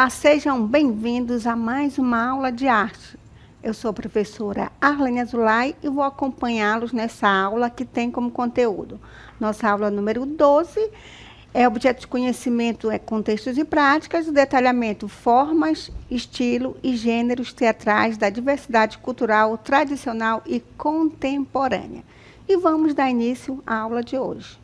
Olá, sejam bem-vindos a mais uma aula de arte. Eu sou a professora Arlene Azulay e vou acompanhá-los nessa aula que tem como conteúdo. Nossa aula número 12 é objeto de conhecimento, contextos e práticas, o detalhamento, formas, estilo e gêneros teatrais da diversidade cultural tradicional e contemporânea. E vamos dar início à aula de hoje.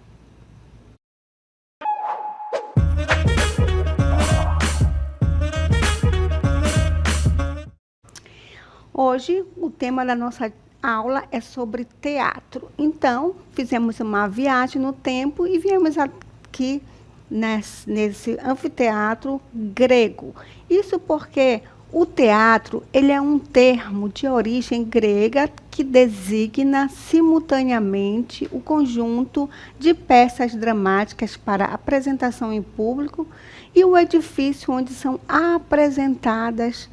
Hoje, o tema da nossa aula é sobre teatro. Então, fizemos uma viagem no tempo e viemos aqui nesse anfiteatro grego. Isso porque o teatro, ele é um termo de origem grega que designa simultaneamente o conjunto de peças dramáticas para apresentação em público e o edifício onde são apresentadas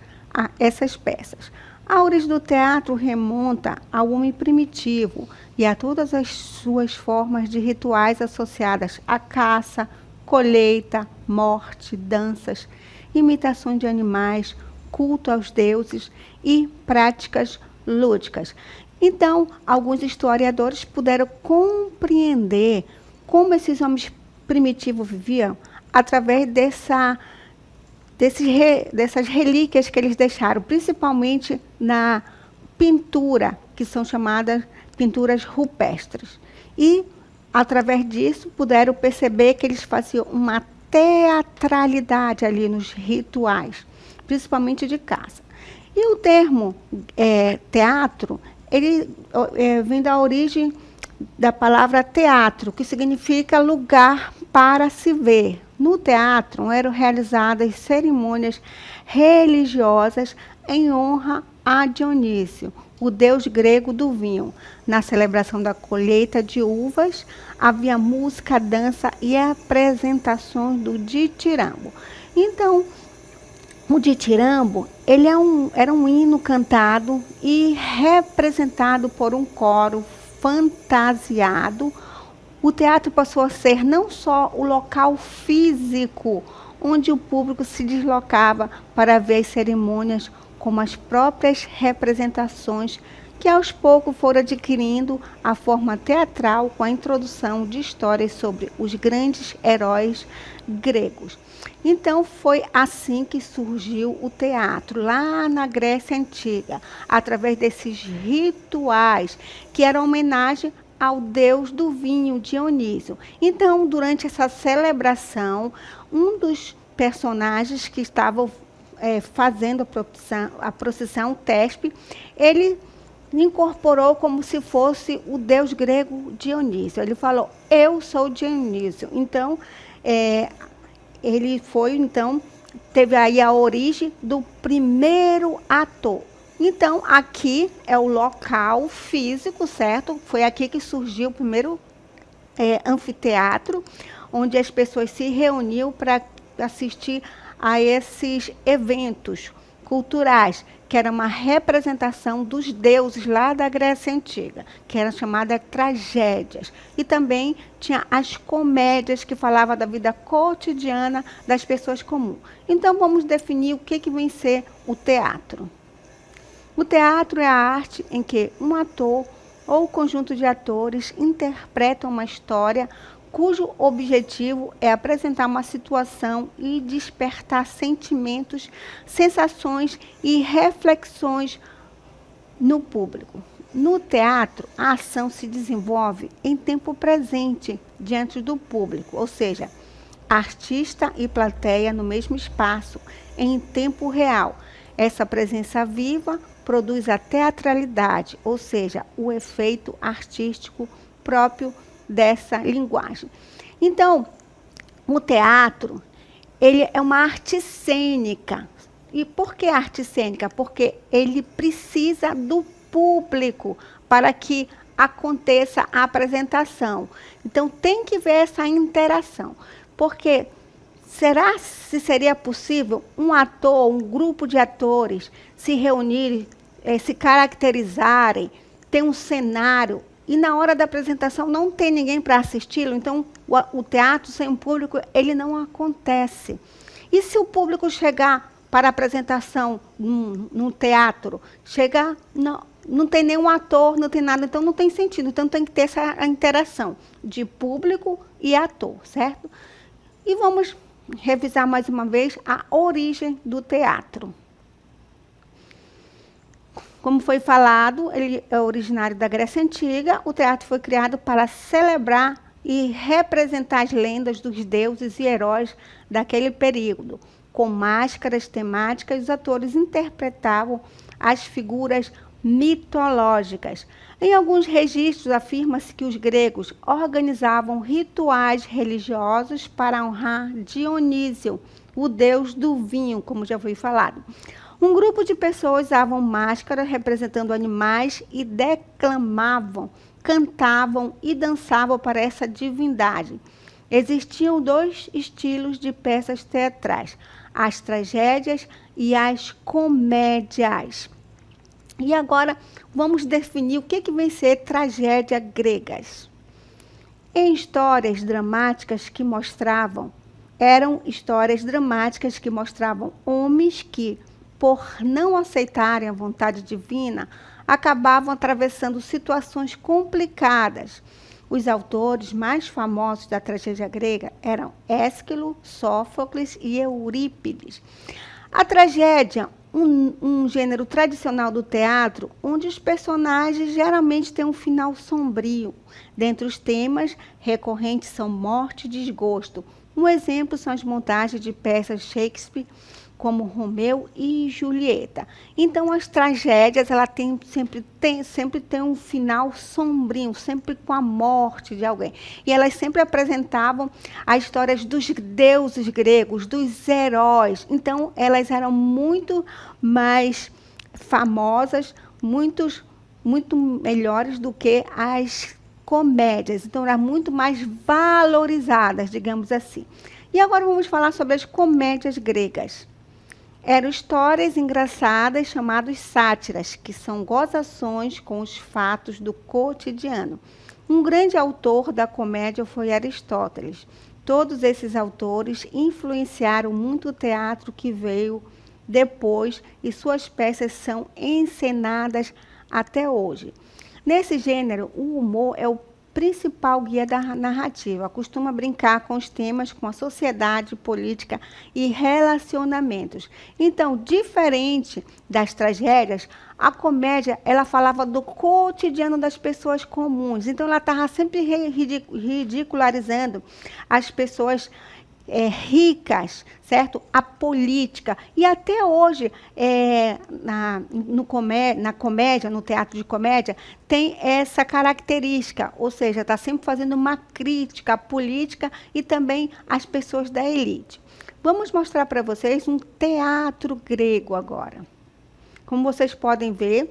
essas peças. A origem do teatro remonta ao homem primitivo e a todas as suas formas de rituais associadas à caça, colheita, morte, danças, imitações de animais, culto aos deuses e práticas lúdicas. Então, alguns historiadores puderam compreender como esses homens primitivos viviam através dessas relíquias que eles deixaram, principalmente na pintura, que são chamadas pinturas rupestres. E, através disso, puderam perceber que eles faziam uma teatralidade ali nos rituais, principalmente de caça. E o termo teatro, ele vem da origem da palavra teatro, que significa lugar para se ver. No teatro eram realizadas cerimônias religiosas em honra a Dionísio, o deus grego do vinho. Na celebração da colheita de uvas, havia música, dança e apresentações do ditirambo. Então, o ditirambo, ele era um hino cantado e representado por um coro fantasiado. O teatro passou a ser não só o local físico onde o público se deslocava para ver as cerimônias, como as próprias representações que aos poucos foram adquirindo a forma teatral com a introdução de histórias sobre os grandes heróis gregos. Então foi assim que surgiu o teatro, lá na Grécia Antiga, através desses rituais, que eram homenagem ao deus do vinho, Dionísio. Então, durante essa celebração, um dos personagens que estavam fazendo a procissão, Tespe, ele incorporou como se fosse o deus grego Dionísio. Ele falou, eu sou Dionísio. Então, teve aí a origem do primeiro ator. Então, aqui é o local físico, certo? Foi aqui que surgiu o primeiro anfiteatro, onde as pessoas se reuniam para assistir a esses eventos culturais, que era uma representação dos deuses lá da Grécia Antiga, que eram chamadas tragédias. E também tinha as comédias, que falavam da vida cotidiana das pessoas comuns. Então, vamos definir o que vem ser o teatro. O teatro é a arte em que um ator ou conjunto de atores interpretam uma história cujo objetivo é apresentar uma situação e despertar sentimentos, sensações e reflexões no público. No teatro, a ação se desenvolve em tempo presente diante do público, ou seja, artista e plateia no mesmo espaço, em tempo real. Essa presença viva produz a teatralidade, ou seja, o efeito artístico próprio dessa linguagem. Então, o teatro, ele é uma arte cênica. E por que arte cênica? Porque ele precisa do público para que aconteça a apresentação. Então, tem que ver essa interação. Porque será se seria possível um ator, um grupo de atores se reunirem, se caracterizarem, ter um cenário e na hora da apresentação não tem ninguém para assisti-lo? Então, o teatro sem um público, ele não acontece. E se o público chegar para a apresentação num teatro, chegar, não tem nenhum ator, não tem nada, então não tem sentido. Então tem que ter essa interação de público e ator, certo? E vamos revisar mais uma vez a origem do teatro. Como foi falado, ele é originário da Grécia Antiga. O teatro foi criado para celebrar e representar as lendas dos deuses e heróis daquele período. Com máscaras temáticas, os atores interpretavam as figuras mitológicas. Em alguns registros, afirma-se que os gregos organizavam rituais religiosos para honrar Dionísio, o deus do vinho, como já foi falado. Um grupo de pessoas usavam máscaras representando animais e declamavam, cantavam e dançavam para essa divindade. Existiam 2 estilos de peças teatrais, as tragédias e as comédias. E agora vamos definir o que vem ser tragédia gregas. Em histórias dramáticas que mostravam, eram histórias dramáticas que mostravam homens que, por não aceitarem a vontade divina, acabavam atravessando situações complicadas. Os autores mais famosos da tragédia grega eram Ésquilo, Sófocles e Eurípides. A tragédia, um gênero tradicional do teatro, onde os personagens geralmente têm um final sombrio. Dentre os temas recorrentes são morte e desgosto. Um exemplo são as montagens de peças de Shakespeare, como Romeu e Julieta. Então, as tragédias, ela sempre tem um final sombrio, sempre com a morte de alguém. E elas sempre apresentavam as histórias dos deuses gregos, dos heróis. Então, elas eram muito mais famosas, muito melhores do que as comédias. Então, eram muito mais valorizadas, digamos assim. E agora vamos falar sobre as comédias gregas. Eram histórias engraçadas chamadas sátiras, que são gozações com os fatos do cotidiano. Um grande autor da comédia foi Aristóteles. Todos esses autores influenciaram muito o teatro que veio depois e suas peças são encenadas até hoje. Nesse gênero, o humor é o principal guia da narrativa. Costuma brincar com os temas com a sociedade, política e relacionamentos. Então, diferente das tragédias, a comédia, ela falava do cotidiano das pessoas comuns. Então, ela estava sempre ridicularizando as pessoas ricas, certo? A política. E até hoje, na comédia, no teatro de comédia, tem essa característica, ou seja, está sempre fazendo uma crítica à política e também às pessoas da elite. Vamos mostrar para vocês um teatro grego agora. Como vocês podem ver,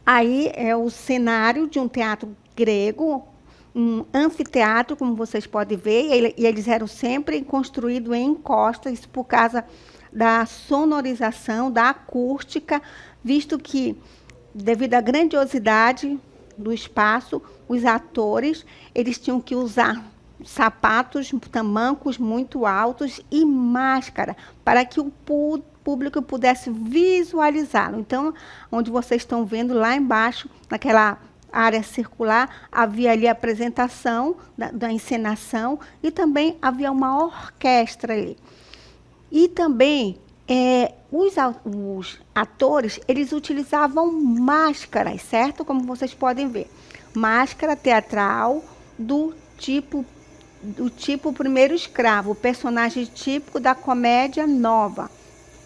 aí é o cenário de um teatro grego, um anfiteatro, como vocês podem ver, e eles eram sempre construídos em encostas, isso por causa da sonorização, da acústica, visto que, devido à grandiosidade do espaço, os atores, eles tinham que usar sapatos, tamancos muito altos e máscara, para que o público pudesse visualizá-lo. Então, onde vocês estão vendo lá embaixo, naquela área circular, havia ali a apresentação da encenação e também havia uma orquestra ali. E também os atores, eles utilizavam máscaras, certo? Como vocês podem ver. Máscara teatral do tipo Primeiro Escravo, o personagem típico da comédia nova.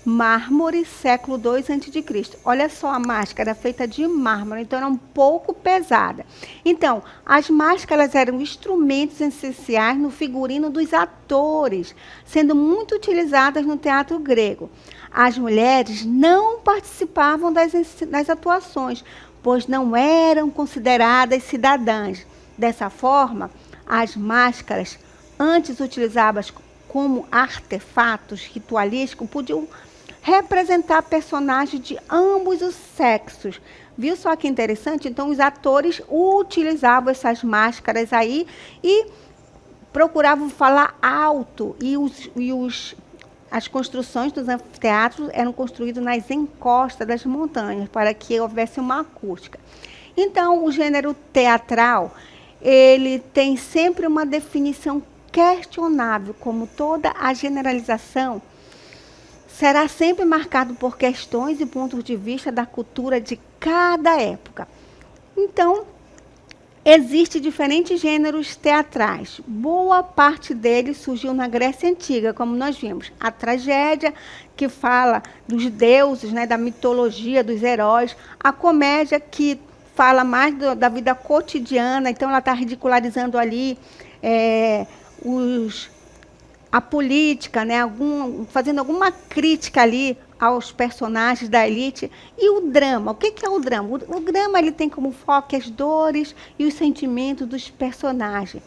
Mármore, século II a.C. Olha só a máscara feita de mármore, então era um pouco pesada. Então, as máscaras eram instrumentos essenciais no figurino dos atores, sendo muito utilizadas no teatro grego. As mulheres não participavam das atuações, pois não eram consideradas cidadãs. Dessa forma, as máscaras, antes utilizadas como artefatos ritualísticos, podiam representar personagens de ambos os sexos. Viu só que interessante? Então, os atores utilizavam essas máscaras aí e procuravam falar alto. E os as construções dos anfiteatros eram construídas nas encostas das montanhas, para que houvesse uma acústica. Então, o gênero teatral, ele tem sempre uma definição questionável, como toda a generalização, será sempre marcado por questões e pontos de vista da cultura de cada época. Então, existem diferentes gêneros teatrais. Boa parte deles surgiu na Grécia Antiga, como nós vimos. A tragédia, que fala dos deuses, né, da mitologia, dos heróis. A comédia, que fala mais da vida cotidiana, então ela está ridicularizando ali a política, né, fazendo alguma crítica ali aos personagens da elite. E o drama, o que é o drama? O drama, ele tem como foco as dores e os sentimentos dos personagens.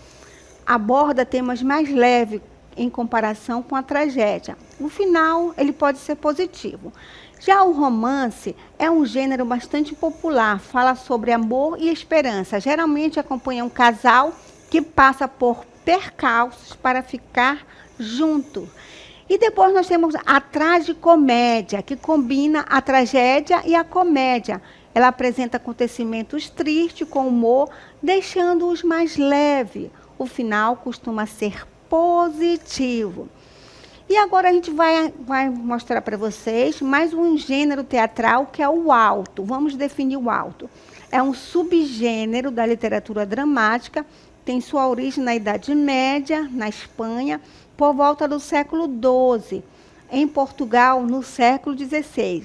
Aborda temas mais leves em comparação com a tragédia. No final, ele pode ser positivo. Já o romance é um gênero bastante popular, fala sobre amor e esperança. Geralmente acompanha um casal que passa por percalços para ficar junto. E depois nós temos a tragicomédia, que combina a tragédia e a comédia. Ela apresenta acontecimentos tristes com humor, deixando-os mais leves. O final costuma ser positivo. E agora a gente vai mostrar para vocês mais um gênero teatral, que é o alto. Vamos definir o alto. É um subgênero da literatura dramática, tem sua origem na Idade Média, na Espanha, por volta do século XII, em Portugal, no século XVI.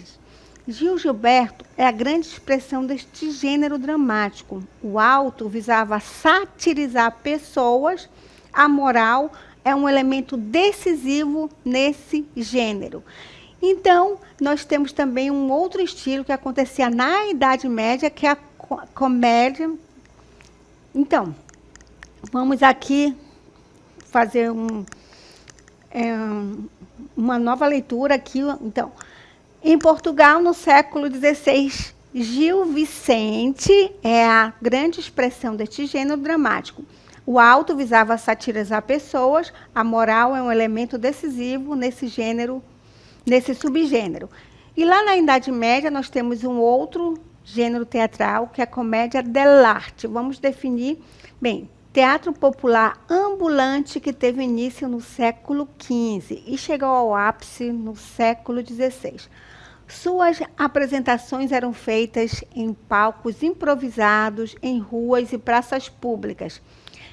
Gil Gilberto é a grande expressão deste gênero dramático. O alto visava satirizar pessoas, a moral é um elemento decisivo nesse gênero. Então, nós temos também um outro estilo que acontecia na Idade Média, que é a comédia. Então, vamos aqui fazer uma nova leitura aqui. Então, em Portugal, no século XVI, Gil Vicente é a grande expressão deste gênero dramático. O alto visava satirizar pessoas, a moral é um elemento decisivo nesse gênero, nesse subgênero. E lá na Idade Média, nós temos um outro gênero teatral, que é a comédia dell'arte. Vamos definir, bem, teatro popular ambulante que teve início no século XV e chegou ao ápice no século XVI. Suas apresentações eram feitas em palcos improvisados, em ruas e praças públicas.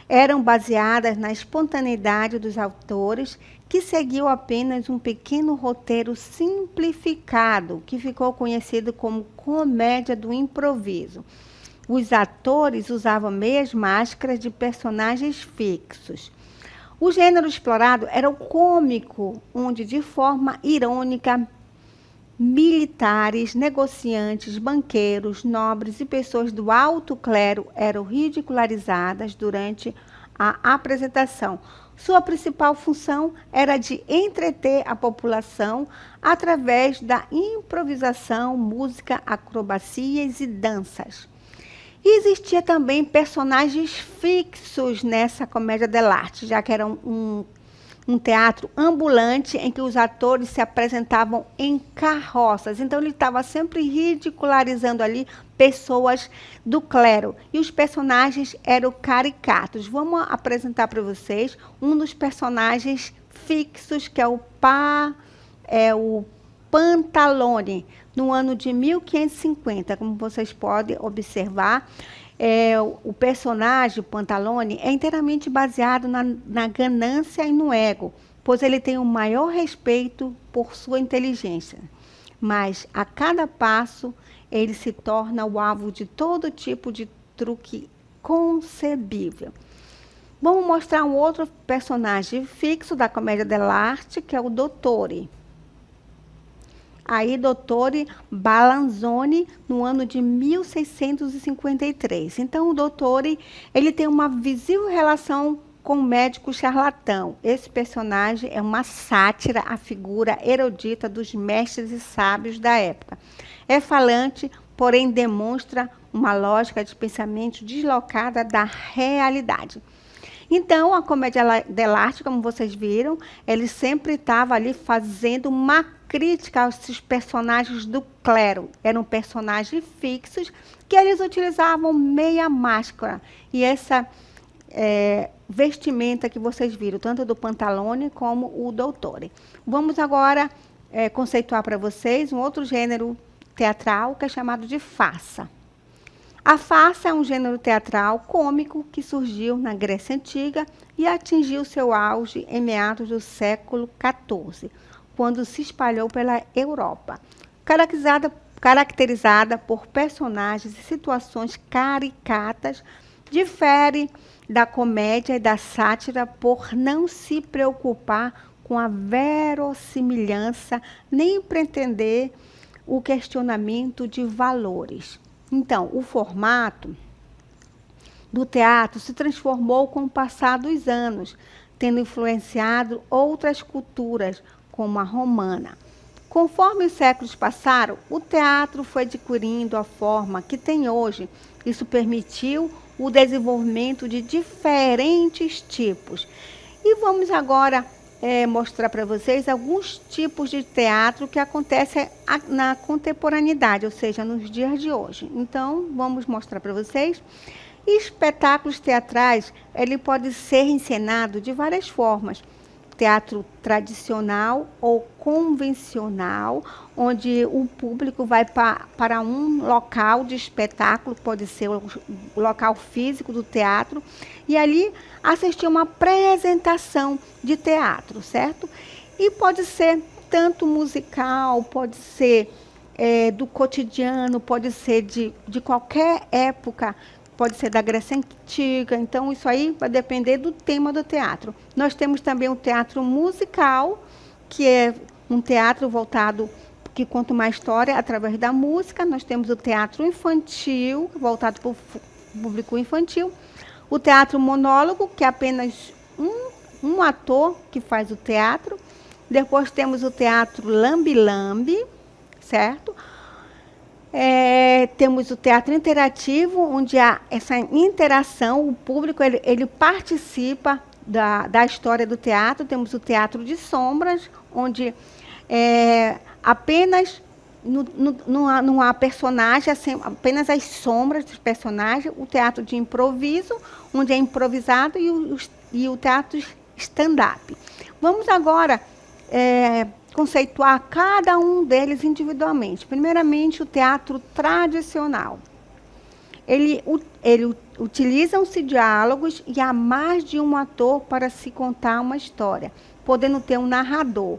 Eram baseadas na espontaneidade dos autores, que seguiu apenas um pequeno roteiro simplificado, que ficou conhecido como comédia do improviso. Os atores usavam meias máscaras de personagens fixos. O gênero explorado era o cômico, onde, de forma irônica, militares, negociantes, banqueiros, nobres e pessoas do alto clero eram ridicularizadas durante a apresentação. Sua principal função era de entreter a população através da improvisação, música, acrobacias e danças. E existia também personagens fixos nessa comédia dell'arte, já que era um teatro ambulante em que os atores se apresentavam em carroças. Então, ele estava sempre ridicularizando ali pessoas do clero. E os personagens eram caricatos. Vamos apresentar para vocês um dos personagens fixos, que é o Pantalone, no ano de 1550. Como vocês podem observar, o personagem, o Pantalone, é inteiramente baseado na ganância e no ego, pois ele tem o maior respeito por sua inteligência. Mas, a cada passo, ele se torna o alvo de todo tipo de truque concebível. Vamos mostrar um outro personagem fixo da comédia dell'arte, que é o Dottore. Aí, Dottore Balanzone, no ano de 1653. Então, o Dottore, ele tem uma visível relação com o médico charlatão. Esse personagem é uma sátira à figura erudita dos mestres e sábios da época. É falante, porém demonstra uma lógica de pensamento deslocada da realidade. Então, a comédia dell'arte, como vocês viram, ele sempre estava ali fazendo uma crítica aos personagens do clero. Eram personagens fixos que eles utilizavam meia máscara. E essa vestimenta que vocês viram, tanto do Pantalone como o Dottore. Vamos agora conceituar para vocês um outro gênero teatral que é chamado de farsa. A farsa é um gênero teatral cômico que surgiu na Grécia Antiga e atingiu seu auge em meados do século XIV, quando se espalhou pela Europa. Caracterizada por personagens e situações caricatas, difere da comédia e da sátira por não se preocupar com a verossimilhança nem pretender o questionamento de valores. Então, o formato do teatro se transformou com o passar dos anos, tendo influenciado outras culturas, como a romana. Conforme os séculos passaram, o teatro foi adquirindo a forma que tem hoje. Isso permitiu o desenvolvimento de diferentes tipos. E vamos agora mostrar para vocês alguns tipos de teatro que acontecem na contemporaneidade, ou seja, nos dias de hoje. Então, vamos mostrar para vocês. Espetáculos teatrais, ele pode ser encenado de várias formas. Teatro tradicional ou convencional, onde o público vai para um local de espetáculo, pode ser o local físico do teatro, e ali assistir uma apresentação de teatro, certo? E pode ser tanto musical, pode ser do cotidiano, pode ser de qualquer época, pode ser da Grécia Antiga, então isso aí vai depender do tema do teatro. Nós temos também o teatro musical, que é um teatro voltado, que conta uma história através da música. Nós temos o teatro infantil, voltado para o público infantil. O teatro monólogo, que é apenas um ator que faz o teatro. Depois temos o teatro lambe-lambe, certo? Temos o teatro interativo, onde há essa interação, o público ele participa da história do teatro. Temos o teatro de sombras, onde apenas não há personagem, assim, apenas as sombras dos personagens. O teatro de improviso, onde é improvisado, e o teatro stand-up. Vamos agora conceituar cada um deles individualmente. Primeiramente, o teatro tradicional. Utilizam-se diálogos e há mais de um ator para se contar uma história, podendo ter um narrador,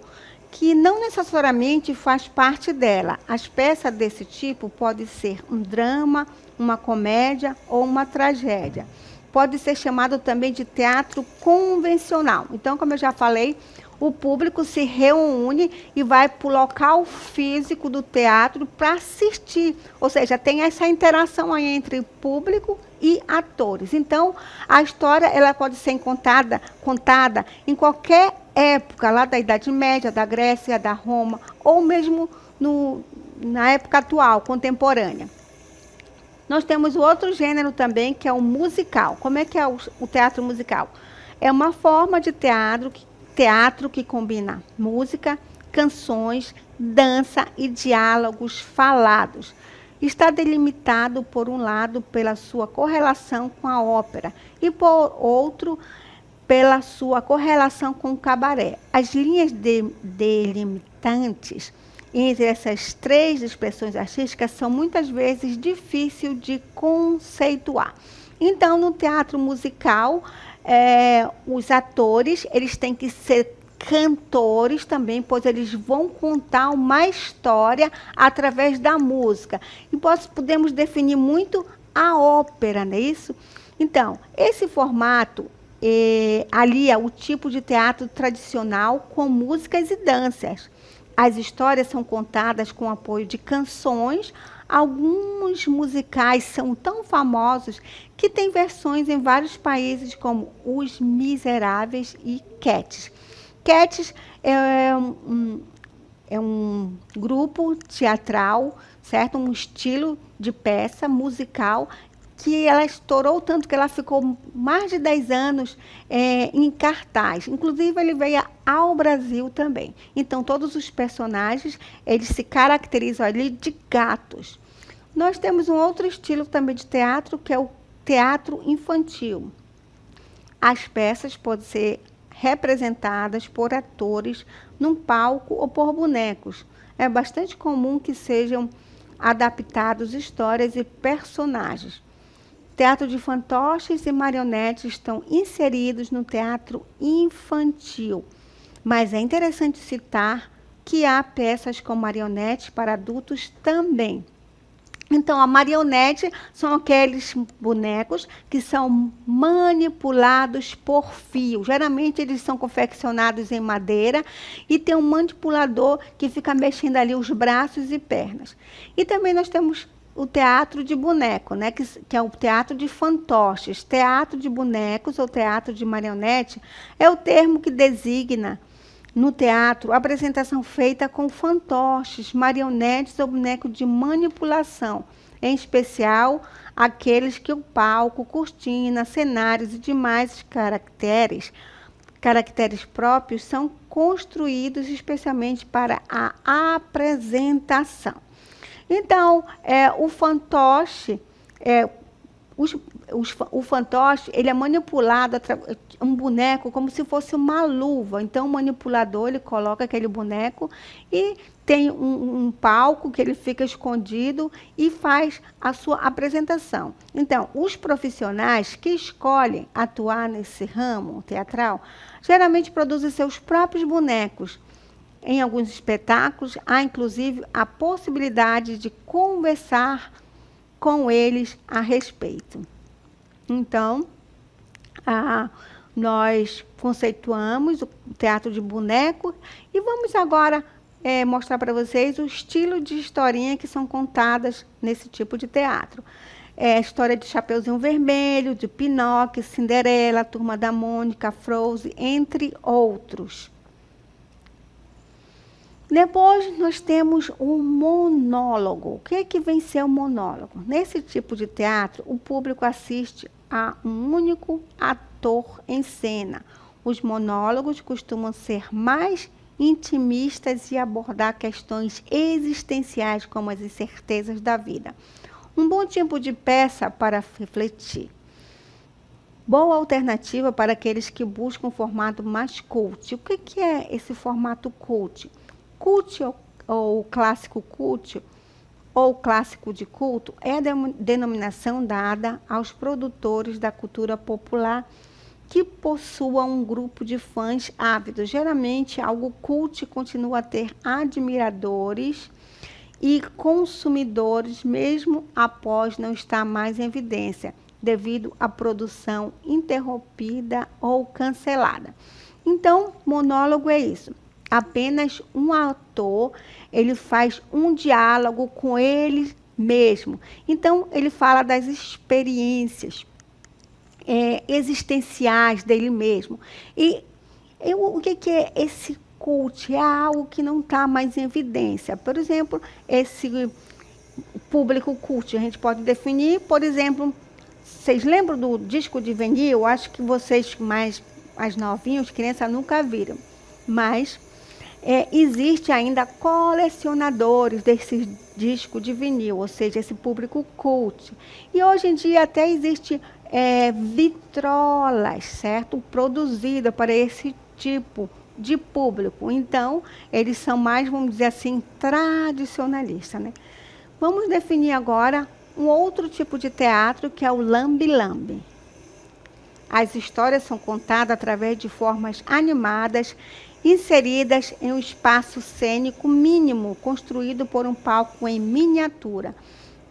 que não necessariamente faz parte dela. As peças desse tipo podem ser um drama, uma comédia ou uma tragédia. Pode ser chamado também de teatro convencional. Então, como eu já falei, o público se reúne e vai para o local físico do teatro para assistir. Ou seja, tem essa interação aí entre público e atores. Então, a história ela pode ser contada em qualquer época, lá da Idade Média, da Grécia, da Roma, ou mesmo na época atual, contemporânea. Nós temos o outro gênero também, que é o musical. Como é que é o teatro musical? É uma forma de teatro que combina música, canções, dança e diálogos falados. Está delimitado, por um lado, pela sua correlação com a ópera e, por outro, pela sua correlação com o cabaré. As linhas delimitantes entre essas três expressões artísticas são muitas vezes difíceis de conceituar. Então, no teatro musical, os atores eles têm que ser cantores também, pois eles vão contar uma história através da música. E podemos definir muito a ópera, não é isso? Então, esse formato alia o tipo de teatro tradicional com músicas e danças. As histórias são contadas com o apoio de canções. Alguns musicais são tão famosos que têm versões em vários países, como Os Miseráveis e Cats. Cats é um grupo teatral, certo? Um estilo de peça musical que ela estourou tanto que ela ficou mais de 10 anos em cartaz. Inclusive, ele veio ao Brasil também. Então, todos os personagens, eles se caracterizam ali de gatos. Nós temos um outro estilo também de teatro, que é o teatro infantil. As peças podem ser representadas por atores num palco ou por bonecos. É bastante comum que sejam adaptados histórias e personagens. Teatro de fantoches e marionetes estão inseridos no teatro infantil. Mas é interessante citar que há peças com marionetes para adultos também. Então, a marionete são aqueles bonecos que são manipulados por fio. Geralmente, eles são confeccionados em madeira e tem um manipulador que fica mexendo ali os braços e pernas. E também nós temos o teatro de boneco, né, que é o teatro de fantoches. Teatro de bonecos ou teatro de marionete é o termo que designa no teatro a apresentação feita com fantoches, marionetes ou bonecos de manipulação, em especial aqueles que o palco, cortina, cenários e demais caracteres próprios são construídos especialmente para a apresentação. Então, o fantoche, o fantoche, ele é manipulado, um boneco, como se fosse uma luva. Então, o manipulador, ele coloca aquele boneco e tem um palco que ele fica escondido e faz a sua apresentação. Então, os profissionais que escolhem atuar nesse ramo teatral, geralmente produzem seus próprios bonecos. Em alguns espetáculos, há inclusive a possibilidade de conversar com eles a respeito. Então, nós conceituamos o teatro de boneco e vamos agora mostrar para vocês o estilo de historinha que são contadas nesse tipo de teatro. A história de Chapeuzinho Vermelho, de Pinóquio, Cinderela, Turma da Mônica, Frozen, entre outros. Depois, nós temos o monólogo. O que vem ser o monólogo? Nesse tipo de teatro, o público assiste a um único ator em cena. Os monólogos costumam ser mais intimistas e abordar questões existenciais, como as incertezas da vida. Um bom tipo de peça para refletir. Boa alternativa para aqueles que buscam um formato mais cult. O que é esse formato cult? Cult ou clássico cult, ou clássico de culto, é a denominação dada aos produtores da cultura popular que possuam um grupo de fãs ávidos. Geralmente, algo cult continua a ter admiradores e consumidores, mesmo após não estar mais em evidência, devido à produção interrompida ou cancelada. Então, monólogo é isso. Apenas um ator, ele faz um diálogo com ele mesmo. Então, ele fala das experiências existenciais dele mesmo. E o que é esse cult? É algo que não está mais em evidência. Por exemplo, esse público cult, a gente pode definir, por exemplo, vocês lembram do disco de vinil? Acho que vocês mais novinhos, crianças, nunca viram. Mas existe ainda colecionadores desses discos de vinil, ou seja, esse público cult. E hoje em dia até existe vitrolas, certo? Produzida para esse tipo de público. Então, eles são mais, vamos dizer assim, tradicionalistas, né? Vamos definir agora um outro tipo de teatro, que é o lambe-lambe. As histórias são contadas através de formas animadas, inseridas em um espaço cênico mínimo, construído por um palco em miniatura.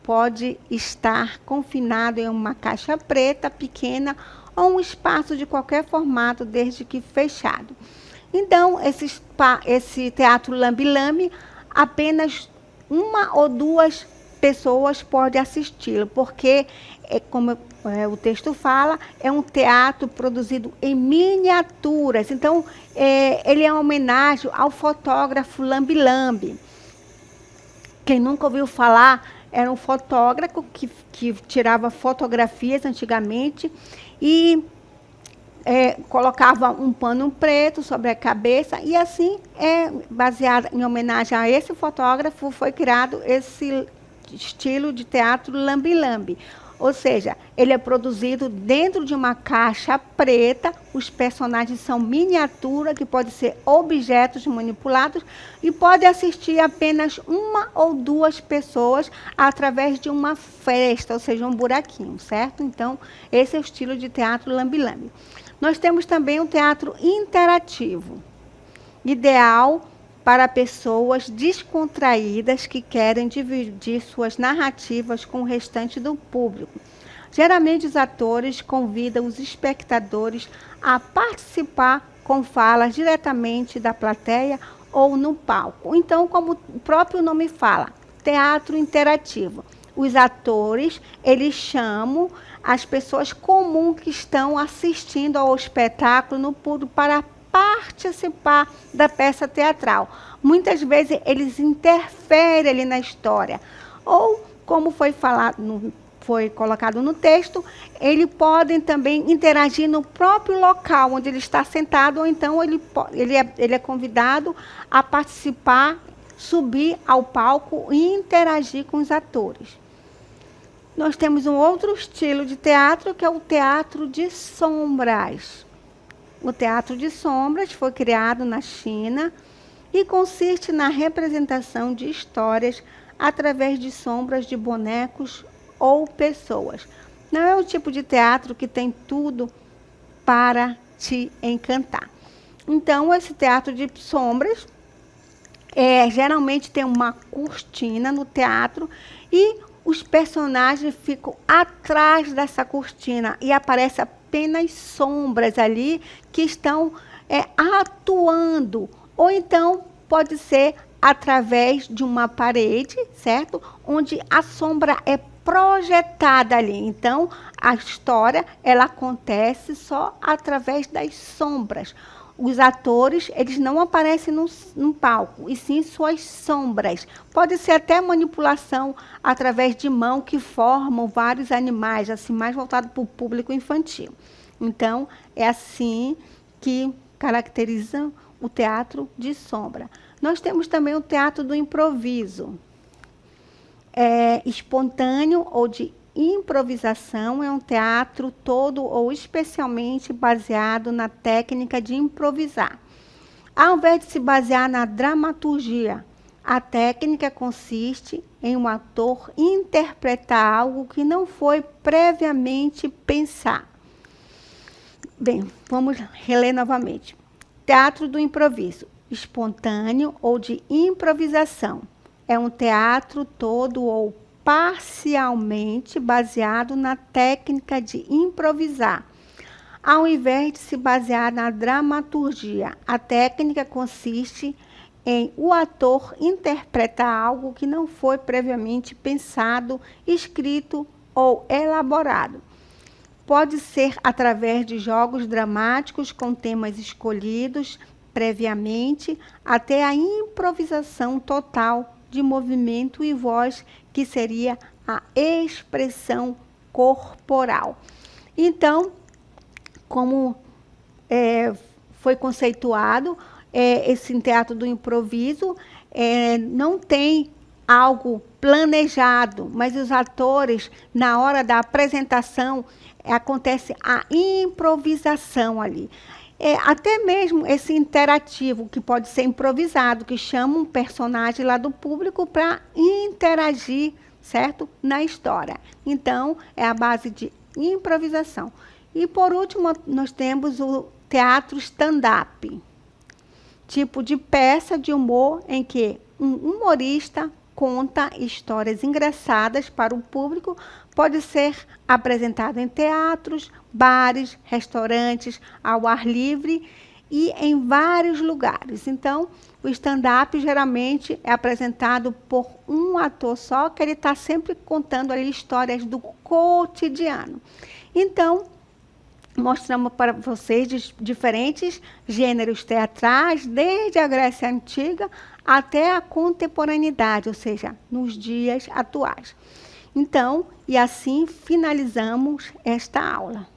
Pode estar confinado em uma caixa preta pequena ou um espaço de qualquer formato, desde que fechado. Então, esse teatro lambe-lambe, apenas uma ou duas pessoas podem assisti-lo, porque, como o texto fala, é um teatro produzido em miniaturas. Então, ele é uma homenagem ao fotógrafo lambe-lambe. Quem nunca ouviu falar era um fotógrafo que tirava fotografias antigamente e colocava um pano preto sobre a cabeça e assim, baseado em homenagem a esse fotógrafo, foi criado esse estilo de teatro lambe-lambe. Ou seja, ele é produzido dentro de uma caixa preta, os personagens são miniatura, que podem ser objetos manipulados, e pode assistir apenas uma ou duas pessoas através de uma fresta, ou seja, um buraquinho, certo? Então, esse é o estilo de teatro lambe-lambe. Nós temos também o teatro interativo, ideal para pessoas descontraídas que querem dividir suas narrativas com o restante do público. Geralmente, os atores convidam os espectadores a participar com falas diretamente da plateia ou no palco. Então, como o próprio nome fala, teatro interativo. Os atores, eles chamam as pessoas comuns que estão assistindo ao espetáculo no público para participar da peça teatral. Muitas vezes eles interferem ali na história. Ou, como foi colocado no texto, eles podem também interagir no próprio local onde ele está sentado, ou então ele é convidado a participar, subir ao palco e interagir com os atores. Nós temos um outro estilo de teatro, que é o teatro de sombras. O teatro de sombras foi criado na China e consiste na representação de histórias através de sombras de bonecos ou pessoas. Não é um tipo de teatro que tem tudo para te encantar. Então, esse teatro de sombras geralmente tem uma cortina no teatro e os personagens ficam atrás dessa cortina e aparece apenas sombras ali que estão atuando. Ou então pode ser através de uma parede, certo? Onde a sombra é projetada ali. Então, a história ela acontece só através das sombras. Os atores, eles não aparecem no palco, e sim suas sombras. Pode ser até manipulação através de mão que formam vários animais, assim, mais voltado para o público infantil. Então, é assim que caracteriza o teatro de sombra. Nós temos também o teatro do improviso. Espontâneo ou de improvisação é um teatro todo ou especialmente baseado na técnica de improvisar. Ao invés de se basear na dramaturgia, a técnica consiste em um ator interpretar algo que não foi previamente pensado. Bem, vamos reler novamente. Teatro do improviso, espontâneo ou de improvisação. É um teatro todo ou parcialmente baseado na técnica de improvisar. Ao invés de se basear na dramaturgia, a técnica consiste em o ator interpretar algo que não foi previamente pensado, escrito ou elaborado. Pode ser através de jogos dramáticos com temas escolhidos previamente, até a improvisação total de movimento e voz, que seria a expressão corporal. Então, como foi conceituado, esse teatro do improviso não tem algo planejado, mas os atores, na hora da apresentação, acontece a improvisação ali. Até mesmo esse interativo, que pode ser improvisado, que chama um personagem lá do público para interagir, certo? Na história. Então, é a base de improvisação. E, por último, nós temos o teatro stand-up. Tipo de peça de humor em que um humorista conta histórias engraçadas para o público, pode ser apresentado em teatros, bares, restaurantes, ao ar livre e em vários lugares. Então, o stand-up geralmente é apresentado por um ator só, que ele está sempre contando ali histórias do cotidiano. Então, mostramos para vocês diferentes gêneros teatrais, desde a Grécia Antiga até a contemporaneidade, ou seja, nos dias atuais. Então, e assim finalizamos esta aula.